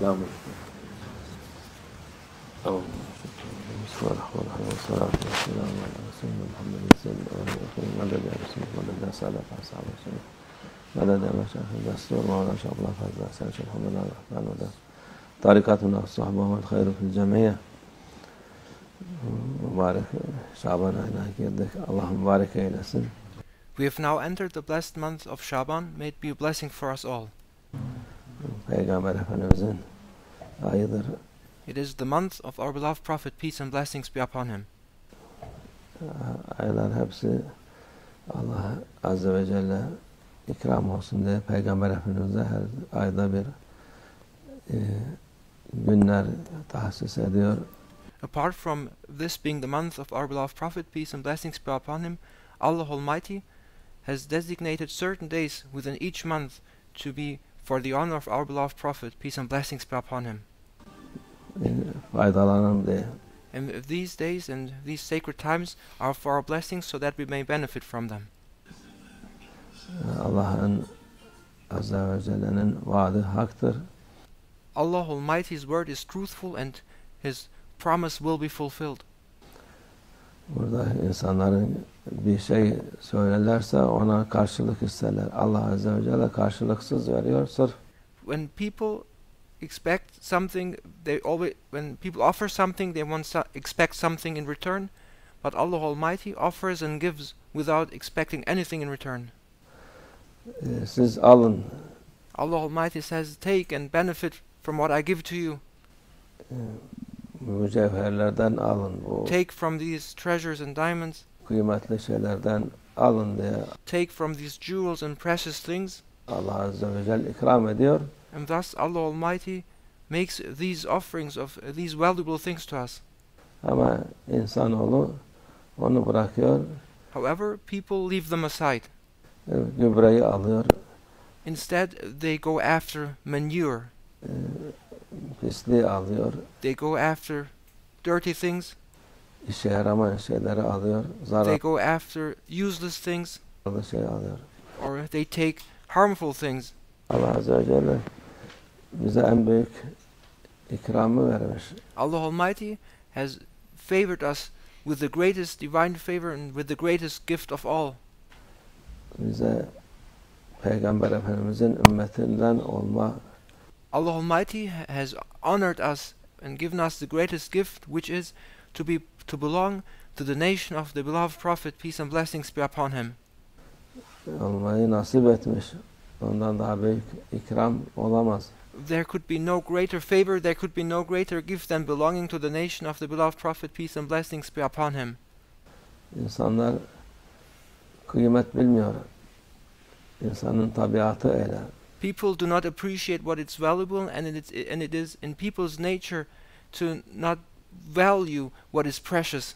Estağfurullah. Bismillahirrahmanirrahim. Salatu vesselamu ala Resulina Muhammedin sallallahu aleyhi ve sellem. Medede Resulü, medede saadet ashabı Resulü. Medede meşahı destur, mağla şabla fazla. Selçuk Muhammed'e rahman ve de. Tarikatuna sahbı ve hayru fil cemiye. Mübarek Şaban ayına girdik. Allah mübarek eylesin. We have now entered the blessed month of Shaban. May it be a blessing for us all. Peygamber Efendimizin ayıdır. It is the month of our beloved Prophet, peace and blessings be upon him. Aylar hepsi Allah Azze ve Celle ikram olsun diye Peygamber Efendimiz'e her ayda bir günler tahsis ediyor. Apart from this being the month of our beloved Prophet, peace and blessings be upon him, Allah Almighty has designated certain days within each month to be for the honor of our beloved Prophet, peace and blessings be upon him. Faydalanalım diye. And these days and these sacred times are for our blessings so that we may benefit from them. Allah'ın Azze ve Celle'nin vaadi haktır. Allah Almighty's word is truthful and His promise will be fulfilled. Burada insanların bir şey söylerlerse ona karşılık isterler. Allah Azze ve Celle karşılıksız veriyor. Sırf When people expect something, when people offer something, they expect something in return. But Allah Almighty offers and gives without expecting anything in return. Siz alın. Allah Almighty says, take and benefit from what I give to you. Mücevherlerden alın. Take from these treasures and diamonds. Kıymetli şeylerden alın diye. Take from these jewels and precious things. Allah Azze ve Celle ikram ediyor. And thus Allah Almighty makes these offerings of these valuable things to us. Ama insanoğlu onu bırakıyor. However, people leave them aside. Gübreyi alıyor. Instead, they go after manure. Pisliği alıyor. They go after dirty things. İşe yaramayan şeyleri alıyor. They Zararlı go after useless things. şey alıyor. Or they take harmful things. Allah Azze ve Celle bize en büyük ikramı vermiş. Allah Almighty has favored us with the greatest divine favor and with the greatest gift of all. Bize Peygamber Efendimizin ümmetinden olma. Allah Almighty has honored us and given us the greatest gift, which is to belong to the nation of the beloved Prophet, peace and blessings be upon him. Olmayı nasip etmiş. Ondan daha büyük ikram olamaz. There could be no greater favor, there could be no greater gift than belonging to the nation of the beloved Prophet, peace and blessings be upon him. İnsanlar kıymet bilmiyor. İnsanın tabiatı öyle. People do not appreciate what is valuable, and it is in people's nature to not value what is precious.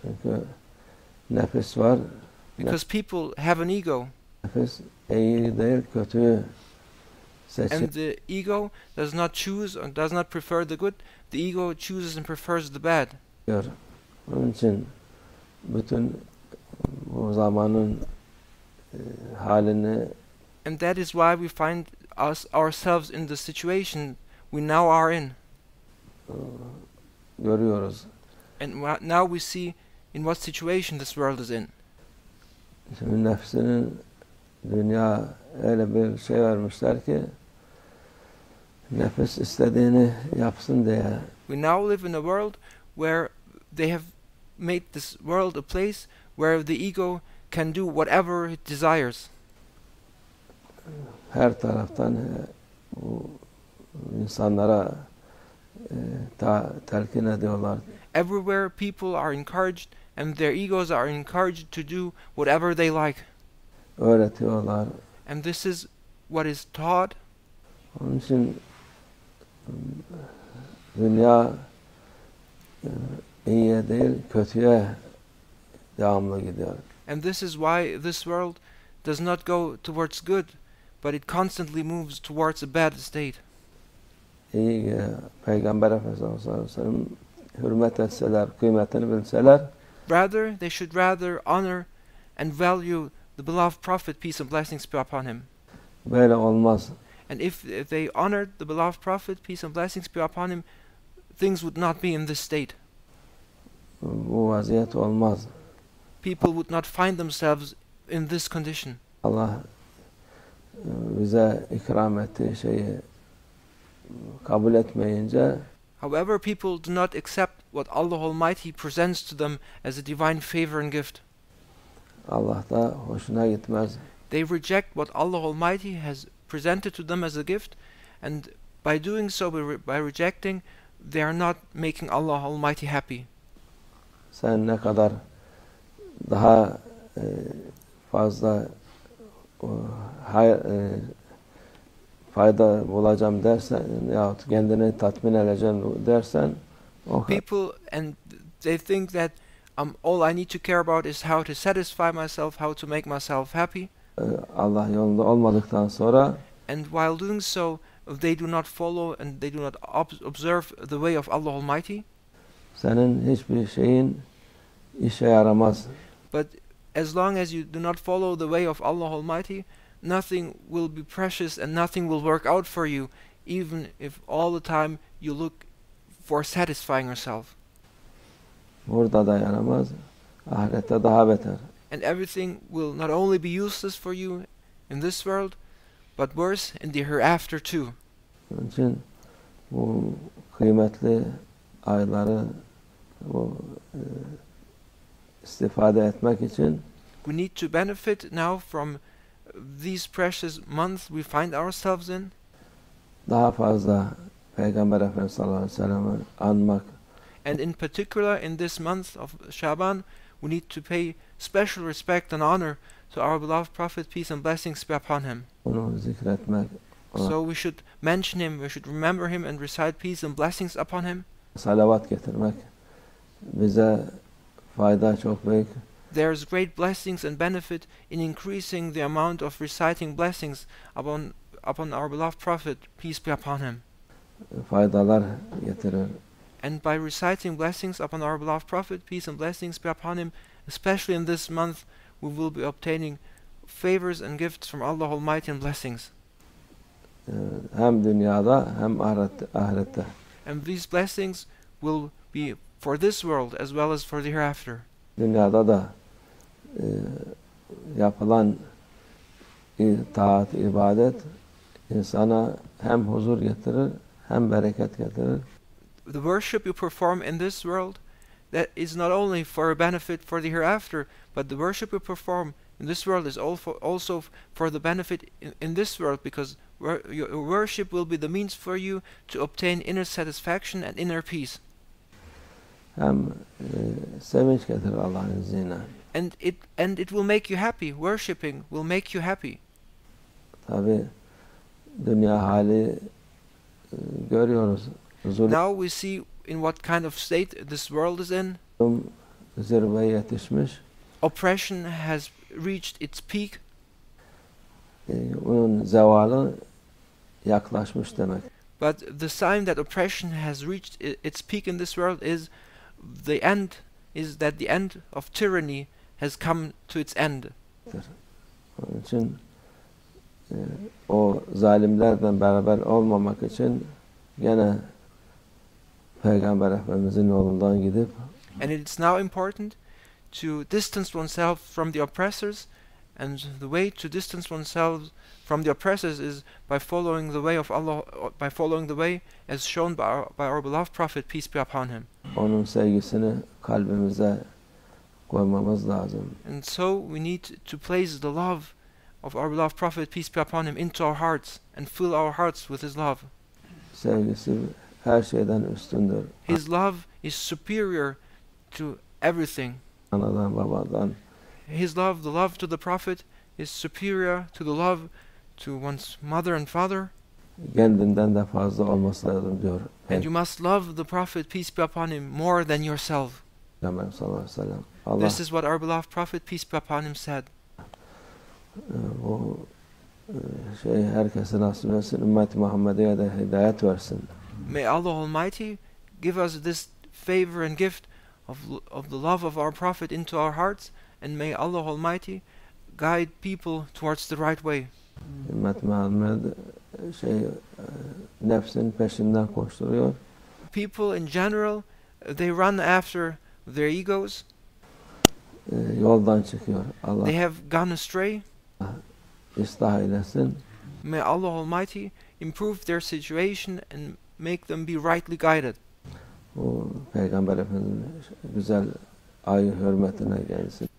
Çünkü nefis var. Because people have an ego. Nefis iyi değil, kötüyü seçir. And the ego does not choose or does not prefer the good. The ego chooses and prefers the bad. Onun için bütün bu zamanın halini, and that is why we find ourselves in the situation we now are in. Görüyoruz. And now we see in what situation this world is in. Şimdi nefsinin dünya öyle bir şey vermişler ki nefis istediğini yapsın diye. We now live in a world where they have made this world a place where the ego can do whatever it desires. Her taraftan bu insanlara telkin ediyorlar. Everywhere people are encouraged and their egos are encouraged to do whatever they like. Öğretiyorlar. And this is what is taught. Onun için dünya iyiye değil kötüye devamlı gidiyor. And this is why this world does not go towards good, but it constantly moves towards a bad state. İyi Peygamber Efendimiz sallallahu aleyhi ve sellem hürmet etseler, kıymetini bilseler, rather they should honor and value the beloved Prophet, peace and blessings be upon him. Böyle olmaz. And if they honored the beloved Prophet, peace and blessings be upon him, things would not be in this state. Bu vaziyet olmaz. People would not find themselves in this condition. Allah bize ikram ettiği şeyi kabul etmeyince However, people do not accept what Allah Almighty presents to them as a divine favor and gift. Allah da hoşuna gitmez. They reject what Allah Almighty has presented to them as a gift, and by doing so, by rejecting, they are not making Allah Almighty happy. Sen ne kadar daha fazla fayda bulacağım dersen yahut kendini tatmin edeceğim dersen o People, and they think that all I need to care about is how to satisfy myself, how to make myself happy. Allah yolunda olmadıktan sonra And while doing so, they do not follow and they do not observe the way of Allah Almighty. senin hiçbir şeyin işe yaramaz. But as long as you do not follow the way of Allah Almighty, nothing will be precious and nothing will work out for you, even if all the time you look for satisfying yourself. Burada da yaramaz, ahirette daha beter. And everything will not only be useless for you in this world, but worse in the hereafter too. Onun için bu kıymetli ayları bu istifade etmek için We need to benefit now from these precious months we find ourselves in, daha fazla Peygamber Efendimiz sallallahu aleyhi ve sellem'i anmak, and in particular in this month of Shaban, we need to pay special respect and honor to our beloved Prophet, peace and blessings be upon him. onu zikretmek, So we should mention him, we should remember him and recite peace and blessings upon him. salavat getirmek bize fayda çok büyük. There's great blessings and benefit in increasing the amount of reciting blessings upon our beloved Prophet, peace be upon him. Faydalar getirir. And by reciting blessings upon our beloved Prophet, peace and blessings be upon him, especially in this month, we will be obtaining favors and gifts from Allah Almighty and blessings. Hem dünyada hem ahirette. And these blessings will be for this world as well as for the hereafter. Dünyada da yapılan taat, ibadet insana hem huzur getirir hem bereket getirir. The worship you perform in this world, that is not only for a benefit for the hereafter, but the worship you perform in this world is also for the benefit in this world, because your worship will be the means for you to obtain inner satisfaction and inner peace. Hem sevinç getirir Allah'ın izniyle. And it will make you happy. Worshipping will make you happy. Tabi dünya hali görüyoruz. Now we see in what kind of state this world is in. Zulüm zirveye yetişmiş. Oppression has reached its peak. Onun zevalı yaklaşmış demek. But the sign that oppression has reached its peak in this world is that the end of tyranny has come to its end. Onun için o zalimlerden beraber olmamak için gene Peygamber Efendimizin yolundan gidip And it's now important to distance oneself from the oppressors, and the way to distance oneself from the oppressors is by following the way of Allah, by following the way as shown by our beloved Prophet, peace be upon him. onun sevgisini kalbimize koymamız lazım. And so we need to place the love of our beloved Prophet, peace be upon him, into our hearts and fill our hearts with his love. Sevgisi her şeyden üstündür. His love is superior to everything. Anadan babadan. His love, the love to the Prophet, is superior to the love to one's mother and father. Kendinden de fazla olması lazım diyor. And you must love the Prophet, peace be upon him, more than yourself. Peygamber sallallahu aleyhi ve sellem. Allah This is what our beloved Prophet, peace be upon him, said. Bu herkese nasip etsin. Ümmet-i Muhammediye de hidayet versin. May Allah Almighty give us this favor and gift of the love of our Prophet into our hearts, and may Allah Almighty guide people towards the right way. Ümmet-i Muhammed nefsin peşinden koşturuyor. People in general, they run after their egos. Yoldan çıkıyor. Allah They have gone astray. ıslah eylesin. May Allah Almighty improve their situation and make them be rightly guided. Bu Peygamber Efendimiz'in güzel ayı hürmetine gelsin.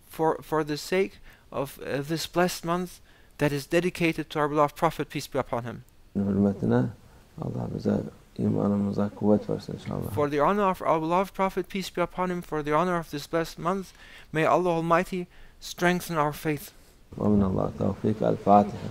For the sake of this blessed month that is dedicated to our beloved Prophet, peace be upon him. Hürmetine Allah bize imanımıza kuvvet versin inşallah. For the honor of our beloved Prophet, peace be upon him, for the honor of this blessed month, may Allah Almighty strengthen our faith. Ve minallah tevfik. El Fatiha.